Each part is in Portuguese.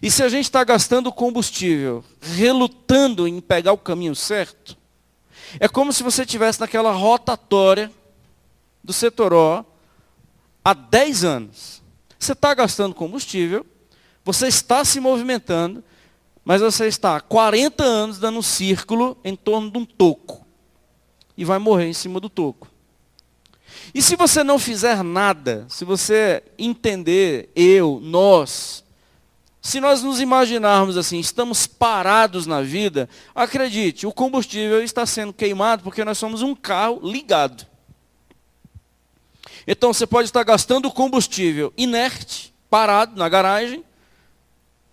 E se a gente está gastando combustível, relutando em pegar o caminho certo, é como se você estivesse naquela rotatória do Setoró há 10 anos. Você está gastando combustível, você está se movimentando, mas você está há 40 anos dando um círculo em torno de um toco. E vai morrer em cima do toco. E se você não fizer nada, se você entender, nós, se nós nos imaginarmos assim, estamos parados na vida, acredite, o combustível está sendo queimado porque nós somos um carro ligado. Então você pode estar gastando combustível inerte, parado na garagem,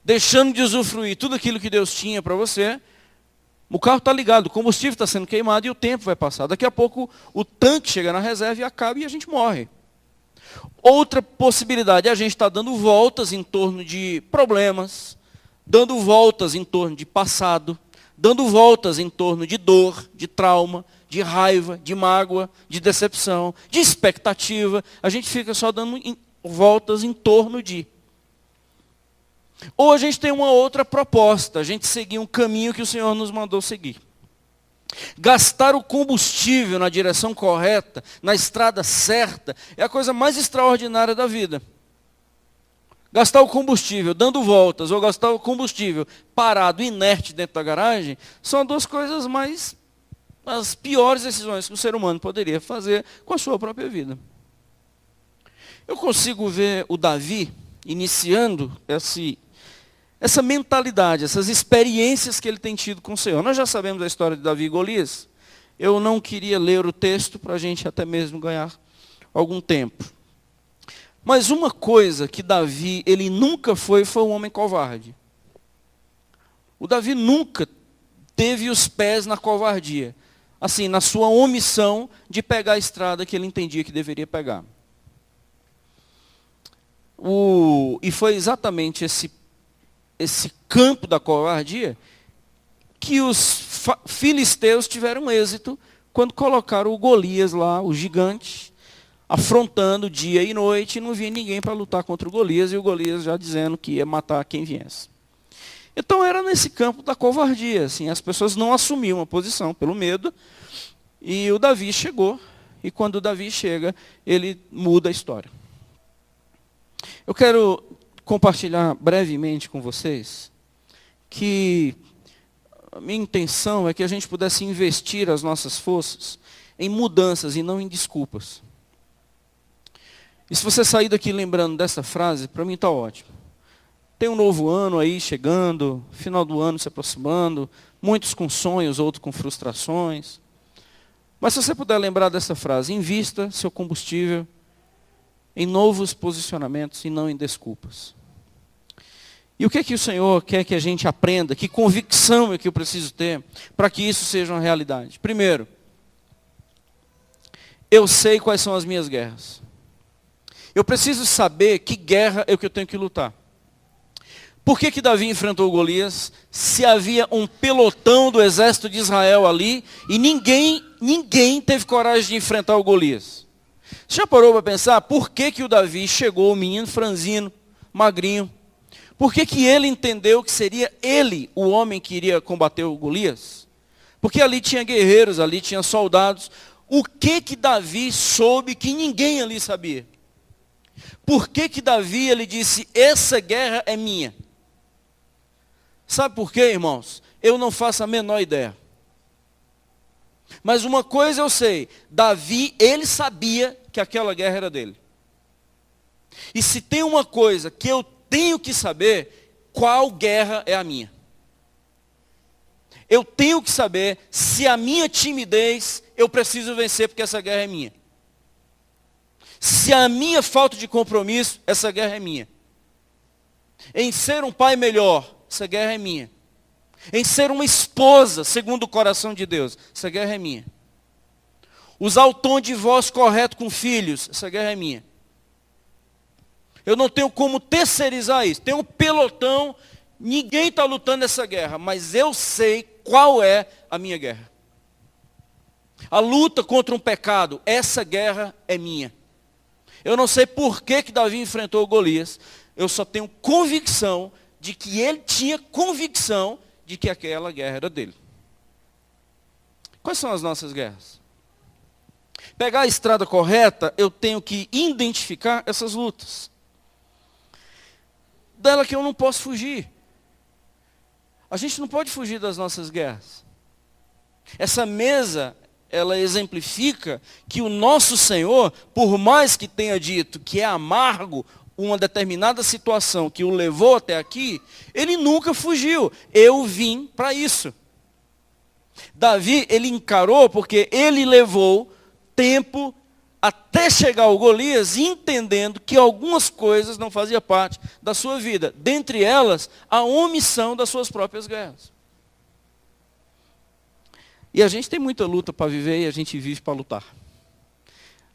deixando de usufruir tudo aquilo que Deus tinha para você. O carro está ligado, o combustível está sendo queimado e o tempo vai passar. Daqui a pouco o tanque chega na reserva e acaba e a gente morre. Outra possibilidade é a gente estar dando voltas em torno de problemas, dando voltas em torno de passado, dando voltas em torno de dor, de trauma, de raiva, de mágoa, de decepção, de expectativa. A gente fica só dando voltas em torno de. Ou a gente tem uma outra proposta, a gente seguir um caminho que o Senhor nos mandou seguir. Gastar o combustível na direção correta, na estrada certa, é a coisa mais extraordinária da vida. Gastar o combustível dando voltas, ou gastar o combustível parado, inerte dentro da garagem, são duas coisas as piores decisões que o ser humano poderia fazer com a sua própria vida. Eu consigo ver o Davi iniciando essa mentalidade, essas experiências que ele tem tido com o Senhor. Nós já sabemos a história de Davi e Golias. Eu não queria ler o texto para a gente até mesmo ganhar algum tempo. Mas uma coisa que Davi, ele nunca foi um homem covarde. O Davi nunca teve os pés na covardia. Assim, na sua omissão de pegar a estrada que ele entendia que deveria pegar. E foi exatamente esse campo da covardia que os filisteus tiveram êxito quando colocaram o Golias lá, o gigante, afrontando dia e noite, e não vinha ninguém para lutar contra o Golias, e o Golias já dizendo que ia matar quem viesse. Então era nesse campo da covardia, assim, as pessoas não assumiam uma posição pelo medo, e o Davi chegou, e quando o Davi chega, ele muda a história. Eu quero compartilhar brevemente com vocês que a minha intenção é que a gente pudesse investir as nossas forças em mudanças e não em desculpas. E se você sair daqui lembrando dessa frase, para mim está ótimo. Tem um novo ano aí chegando, final do ano se aproximando, muitos com sonhos, outros com frustrações. Mas se você puder lembrar dessa frase, invista seu combustível em novos posicionamentos e não em desculpas. E o que o Senhor quer que a gente aprenda? Que convicção é que eu preciso ter para que isso seja uma realidade? Primeiro, eu sei quais são as minhas guerras. Eu preciso saber que guerra é o que eu tenho que lutar. Por que Davi enfrentou Golias se havia um pelotão do exército de Israel ali e ninguém teve coragem de enfrentar o Golias? Você já parou para pensar por que o Davi chegou, o menino franzino, magrinho? Por que ele entendeu que seria ele o homem que iria combater o Golias? Porque ali tinha guerreiros, ali tinha soldados. O que Davi soube que ninguém ali sabia? Por que Davi ele disse, essa guerra é minha? Sabe por quê, irmãos? Eu não faço a menor ideia. Mas uma coisa eu sei, Davi, ele sabia que aquela guerra era dele. E se tem uma coisa que eu tenho que saber, qual guerra é a minha? Eu tenho que saber se a minha timidez eu preciso vencer porque essa guerra é minha. Se a minha falta de compromisso, essa guerra é minha. Em ser um pai melhor, essa guerra é minha. Em ser uma esposa segundo o coração de Deus, essa guerra é minha. Usar o tom de voz correto com filhos, essa guerra é minha. Eu não tenho como terceirizar isso. Tem um pelotão, ninguém está lutando essa guerra, mas eu sei qual é a minha guerra. A luta contra um pecado, essa guerra é minha. Eu não sei por que Davi enfrentou Golias, eu só tenho convicção de que ele tinha convicção de que aquela guerra era dele. Quais são as nossas guerras? Pegar a estrada correta, eu tenho que identificar essas lutas. Dela que eu não posso fugir. A gente não pode fugir das nossas guerras. Essa mesa, ela exemplifica que o nosso Senhor, por mais que tenha dito que é amargo uma determinada situação que o levou até aqui, ele nunca fugiu. Eu vim para isso. Davi, ele encarou porque ele levou tempo até chegar ao Golias, entendendo que algumas coisas não faziam parte da sua vida. Dentre elas, a omissão das suas próprias guerras. E a gente tem muita luta para viver e a gente vive para lutar.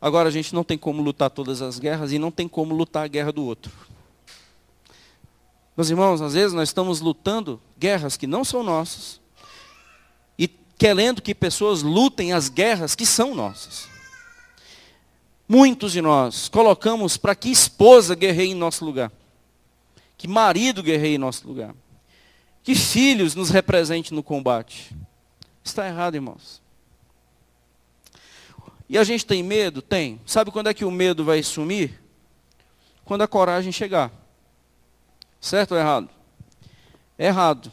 Agora, a gente não tem como lutar todas as guerras e não tem como lutar a guerra do outro. Meus irmãos, às vezes nós estamos lutando guerras que não são nossas e querendo que pessoas lutem as guerras que são nossas. Muitos de nós colocamos para que esposa guerreie em nosso lugar, que marido guerreie em nosso lugar, que filhos nos representem no combate. Está errado, irmãos. E a gente tem medo? Tem. Sabe quando é que o medo vai sumir? Quando a coragem chegar. Certo ou errado? É errado.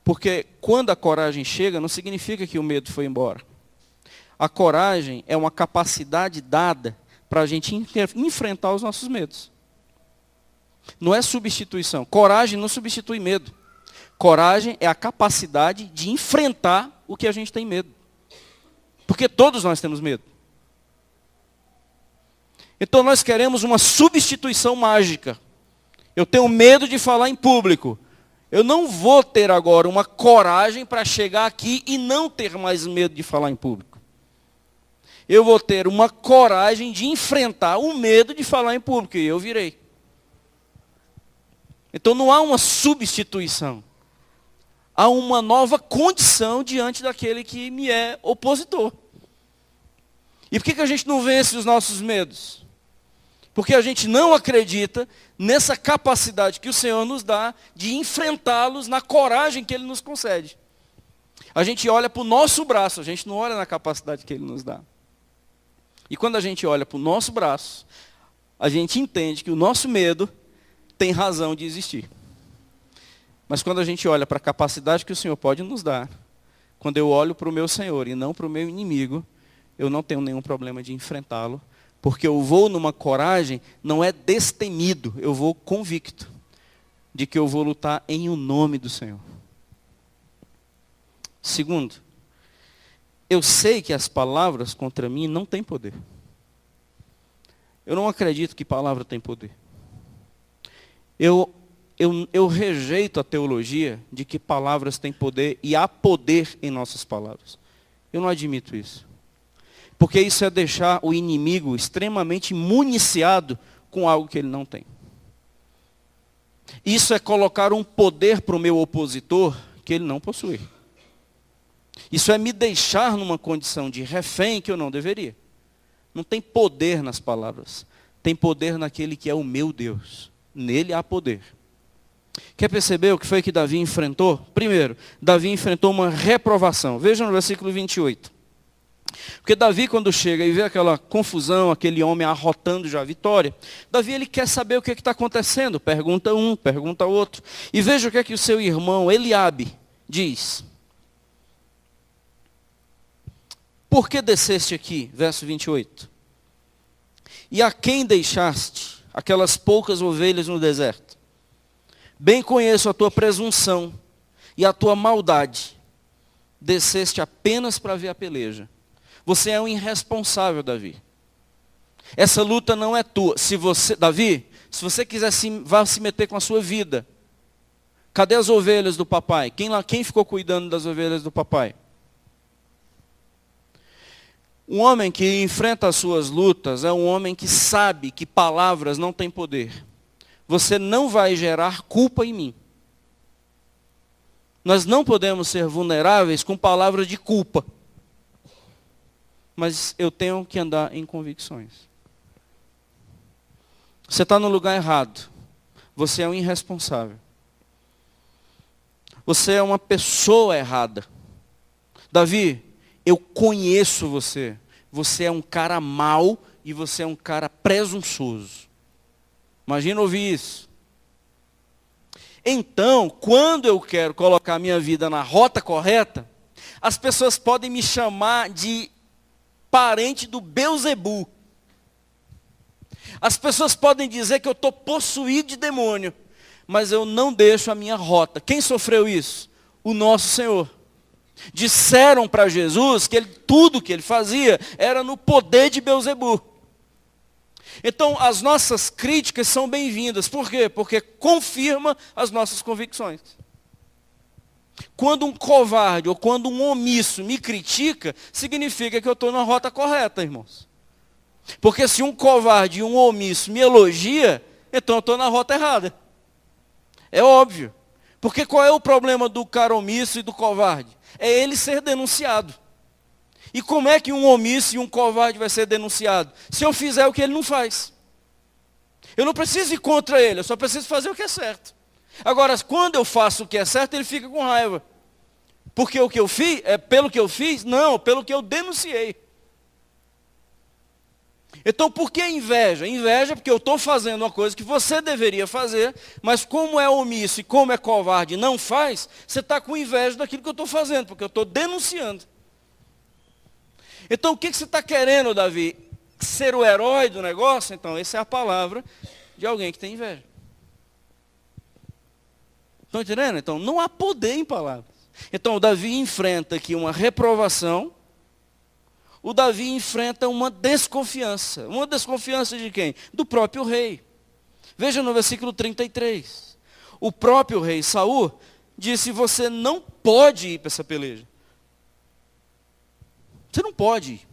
Porque quando a coragem chega, não significa que o medo foi embora. A coragem é uma capacidade dada para a gente enfrentar os nossos medos. Não é substituição. Coragem não substitui medo. Coragem é a capacidade de enfrentar o que a gente tem medo. Porque todos nós temos medo. Então nós queremos uma substituição mágica. Eu tenho medo de falar em público. Eu não vou ter agora uma coragem para chegar aqui e não ter mais medo de falar em público. Eu vou ter uma coragem de enfrentar o medo de falar em público. E eu virei. Então não há uma substituição. Há uma nova condição diante daquele que me é opositor. E por que a gente não vence os nossos medos? Porque a gente não acredita nessa capacidade que o Senhor nos dá de enfrentá-los na coragem que Ele nos concede. A gente olha para o nosso braço, a gente não olha na capacidade que Ele nos dá. E quando a gente olha para o nosso braço, a gente entende que o nosso medo tem razão de existir. Mas quando a gente olha para a capacidade que o Senhor pode nos dar, quando eu olho para o meu Senhor e não para o meu inimigo, eu não tenho nenhum problema de enfrentá-lo, porque eu vou numa coragem, não é destemido, eu vou convicto de que eu vou lutar em o nome do Senhor. Segundo, eu sei que as palavras contra mim não têm poder. Eu não acredito que palavra tem poder. Eu rejeito a teologia de que palavras têm poder e há poder em nossas palavras. Eu não admito isso. Porque isso é deixar o inimigo extremamente municiado com algo que ele não tem. Isso é colocar um poder para o meu opositor que ele não possui. Isso é me deixar numa condição de refém que eu não deveria. Não tem poder nas palavras. Tem poder naquele que é o meu Deus. Nele há poder. Quer perceber o que foi que Davi enfrentou? Primeiro, Davi enfrentou uma reprovação. Veja no versículo 28. Porque Davi, quando chega e vê aquela confusão, aquele homem arrotando já a vitória, Davi ele quer saber o que está acontecendo. Pergunta um, pergunta outro. E veja o que o seu irmão Eliabe diz. Por que desceste aqui? Verso 28. E a quem deixaste aquelas poucas ovelhas no deserto? Bem conheço a tua presunção e a tua maldade. Desceste apenas para ver a peleja. Você é um irresponsável, Davi. Essa luta não é tua. Davi, se você quiser vá se meter com a sua vida. Cadê as ovelhas do papai? Quem ficou cuidando das ovelhas do papai? Um homem que enfrenta as suas lutas é um homem que sabe que palavras não têm poder. Você não vai gerar culpa em mim. Nós não podemos ser vulneráveis com palavras de culpa. Mas eu tenho que andar em convicções. Você está no lugar errado. Você é um irresponsável. Você é uma pessoa errada. Davi, eu conheço você. Você é um cara mau e você é um cara presunçoso. Imagina ouvir isso. Então, quando eu quero colocar minha vida na rota correta, as pessoas podem me chamar de parente do Beelzebul. As pessoas podem dizer que eu estou possuído de demônio, mas eu não deixo a minha rota. Quem sofreu isso? O nosso Senhor. Disseram para Jesus que tudo que ele fazia era no poder de Beelzebul. Então, as nossas críticas são bem-vindas. Por quê? Porque confirma as nossas convicções. Quando um covarde ou quando um omisso me critica, significa que eu estou na rota correta, irmãos. Porque se um covarde e um omisso me elogia, então eu estou na rota errada. É óbvio. Porque qual é o problema do cara omisso e do covarde? É ele ser denunciado. E como é que um omisso e um covarde vai ser denunciado? Se eu fizer o que ele não faz. Eu não preciso ir contra ele, eu só preciso fazer o que é certo. Agora, quando eu faço o que é certo, ele fica com raiva. Porque o que eu fiz, é pelo que eu fiz? Não, pelo que eu denunciei. Então, por que inveja? Inveja porque eu estou fazendo uma coisa que você deveria fazer, mas como é omisso e como é covarde e não faz, você está com inveja daquilo que eu estou fazendo, porque eu estou denunciando. Então, o que você está querendo, Davi? Ser o herói do negócio? Então, essa é a palavra de alguém que tem inveja. Estão entendendo? Então, não há poder em palavras. Então, o Davi enfrenta aqui uma reprovação. O Davi enfrenta uma desconfiança. Uma desconfiança de quem? Do próprio rei. Veja no versículo 33. O próprio rei Saul disse: você não pode ir para essa peleja. Você não pode ir.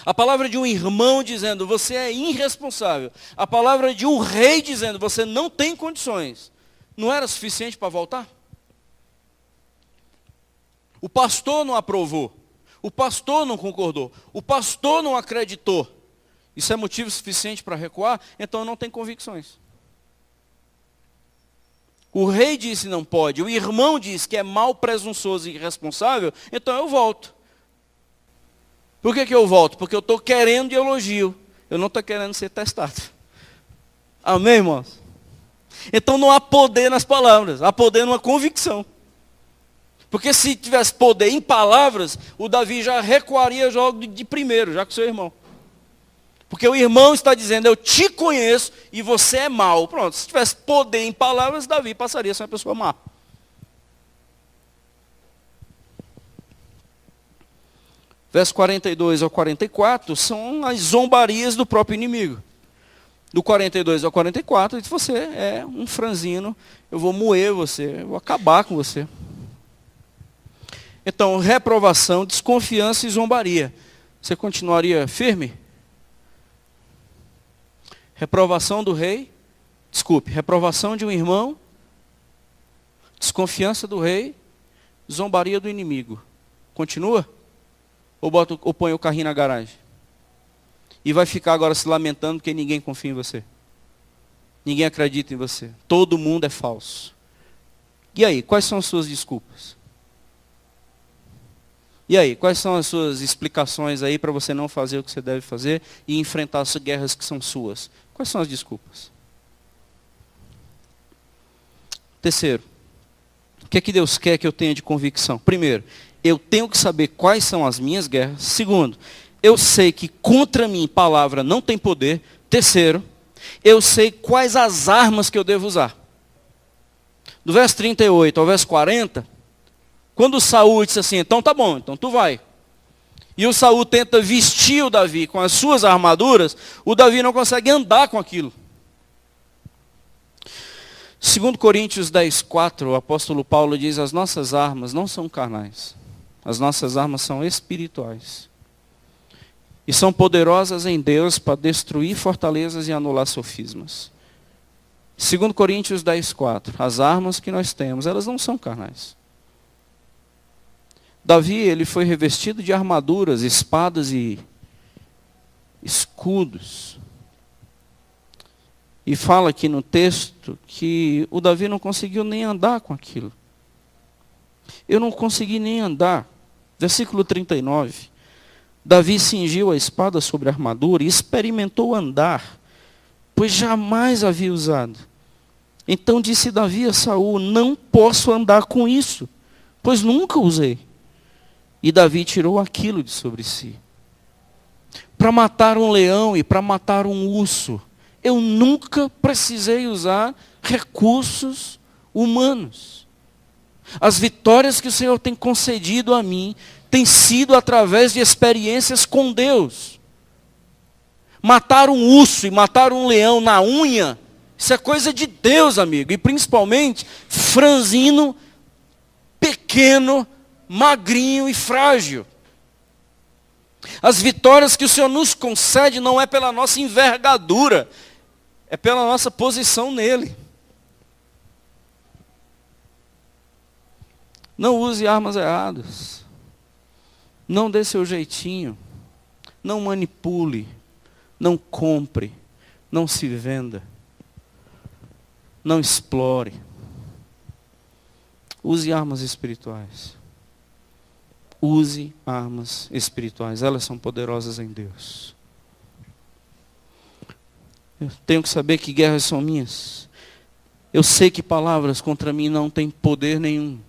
A palavra de um irmão dizendo: você é irresponsável. A palavra de um rei dizendo: você não tem condições. Não era suficiente para voltar? O pastor não aprovou. O pastor não concordou. O pastor não acreditou. Isso é motivo suficiente para recuar? Então não tem convicções. O rei disse não pode. O irmão disse que é mal, presunçoso e irresponsável. Então eu volto. Por que eu volto? Porque eu estou querendo de elogio. Eu não estou querendo ser testado. Amém, irmãos? Então não há poder nas palavras. Há poder numa convicção. Porque se tivesse poder em palavras, o Davi já recuaria logo de primeiro, já com seu irmão. Porque o irmão está dizendo: eu te conheço e você é mau. Pronto, se tivesse poder em palavras, Davi passaria a ser uma pessoa má. Verso 42 ao 44 são as zombarias do próprio inimigo. Do 42 ao 44, ele diz: você é um franzino, eu vou moer você, eu vou acabar com você. Então, reprovação, desconfiança e zombaria. Você continuaria firme? Reprovação do rei, reprovação de um irmão, desconfiança do rei, zombaria do inimigo. Continua? Ou põe o carrinho na garagem? E vai ficar agora se lamentando porque ninguém confia em você. Ninguém acredita em você. Todo mundo é falso. E aí, quais são as suas desculpas? E aí, quais são as suas explicações aí para você não fazer o que você deve fazer e enfrentar as guerras que são suas? Quais são as desculpas? Terceiro, o que é que Deus quer que eu tenha de convicção? Primeiro, eu tenho que saber quais são as minhas guerras. Segundo, eu sei que contra mim palavra não tem poder. Terceiro, eu sei quais as armas que eu devo usar. Do verso 38 ao verso 40, quando Saul disse assim: então tá bom, então tu vai. E o Saul tenta vestir o Davi com as suas armaduras, o Davi não consegue andar com aquilo. 2 Coríntios 10:4, o apóstolo Paulo diz: as nossas armas não são carnais. As nossas armas são espirituais. E são poderosas em Deus para destruir fortalezas e anular sofismas. 2 Coríntios 10:4, as armas que nós temos, elas não são carnais. Davi, ele foi revestido de armaduras, espadas e escudos. E fala aqui no texto que o Davi não conseguiu nem andar com aquilo. Eu não consegui nem andar. Versículo 39. Davi cingiu a espada sobre a armadura e experimentou andar, pois jamais havia usado. Então disse Davi a Saul: não posso andar com isso, pois nunca usei. E Davi tirou aquilo de sobre si. Para matar um leão e para matar um urso, eu nunca precisei usar recursos humanos. As vitórias que o Senhor tem concedido a mim têm sido através de experiências com Deus. Matar um urso e matar um leão na unha, isso é coisa de Deus, amigo. E principalmente franzino, pequeno, magrinho e frágil. As vitórias que o Senhor nos concede não é pela nossa envergadura, é pela nossa posição nele. Não use armas erradas. Não dê seu jeitinho. Não manipule. Não compre. Não se venda. Não explore. Use armas espirituais. Use armas espirituais. Elas são poderosas em Deus. Eu tenho que saber que guerras são minhas. Eu sei que palavras contra mim não têm poder nenhum.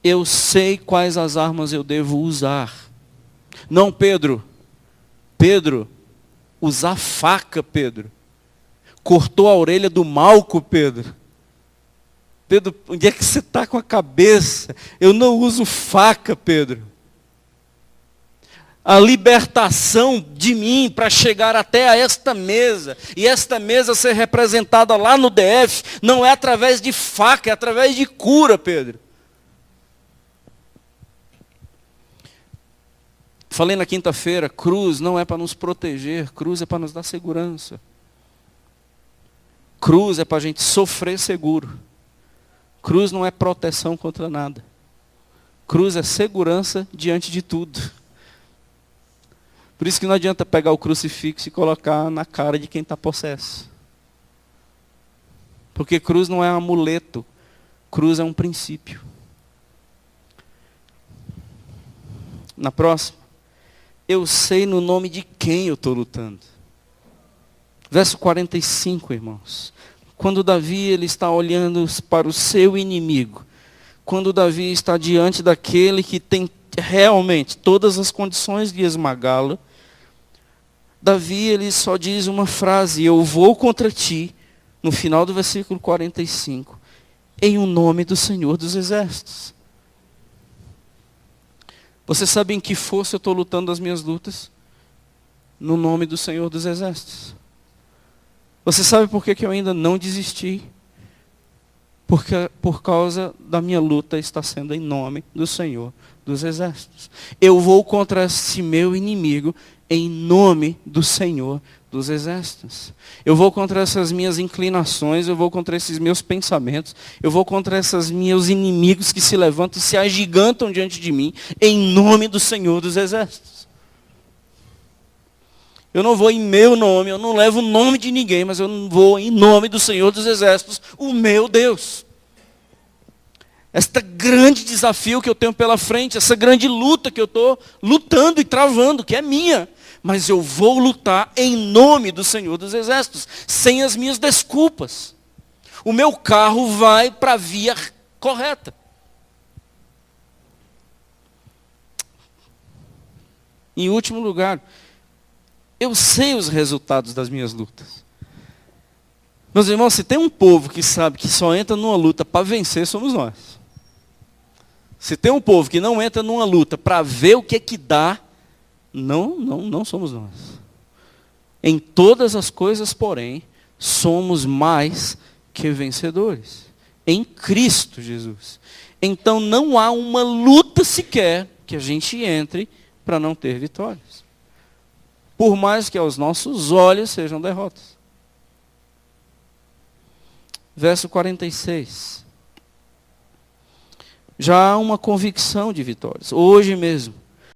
Eu sei quais as armas eu devo usar. Não, Pedro. Pedro, usar faca, Pedro. Cortou a orelha do Malco, Pedro. Pedro, onde é que você está com a cabeça? Eu não uso faca, Pedro. A libertação de mim para chegar até a esta mesa, e esta mesa ser representada lá no DF, não é através de faca, é através de cura, Pedro. Falei na quinta-feira, cruz não é para nos proteger, cruz é para nos dar segurança. Cruz é para a gente sofrer seguro. Cruz não é proteção contra nada. Cruz é segurança diante de tudo. Por isso que não adianta pegar o crucifixo e colocar na cara de quem está possesso. Porque cruz não é um amuleto. Cruz é um princípio. Na próxima. Eu sei no nome de quem eu estou lutando. Verso 45, irmãos. Quando Davi ele está olhando para o seu inimigo. Quando Davi está diante daquele que tem realmente todas as condições de esmagá-lo. Davi ele só diz uma frase: eu vou contra ti. No final do versículo 45. Em o nome do Senhor dos Exércitos. Você sabe em que força eu estou lutando as minhas lutas? No nome do Senhor dos Exércitos. Você sabe por que eu ainda não desisti? Porque por causa da minha luta está sendo em nome do Senhor dos Exércitos. Eu vou contra esse meu inimigo em nome do Senhor dos Exércitos. Eu vou contra essas minhas inclinações, eu vou contra esses meus pensamentos, eu vou contra esses meus inimigos que se levantam, se agigantam diante de mim, em nome do Senhor dos Exércitos. Eu não vou em meu nome, eu não levo o nome de ninguém, mas eu vou em nome do Senhor dos Exércitos, o meu Deus. Este grande desafio que eu tenho pela frente, essa grande luta que eu estou lutando e travando, que é minha. Mas eu vou lutar em nome do Senhor dos Exércitos, sem as minhas desculpas. O meu carro vai para a via correta. Em último lugar, eu sei os resultados das minhas lutas. Meus irmãos, se tem um povo que sabe que só entra numa luta para vencer, somos nós. Se tem um povo que não entra numa luta para ver o que é que dá, não somos nós. Em todas as coisas, porém, somos mais que vencedores. Em Cristo Jesus. Então não há uma luta sequer que a gente entre para não ter vitórias. Por mais que aos nossos olhos sejam derrotas. Verso 46. Já há uma convicção de vitórias. Hoje mesmo.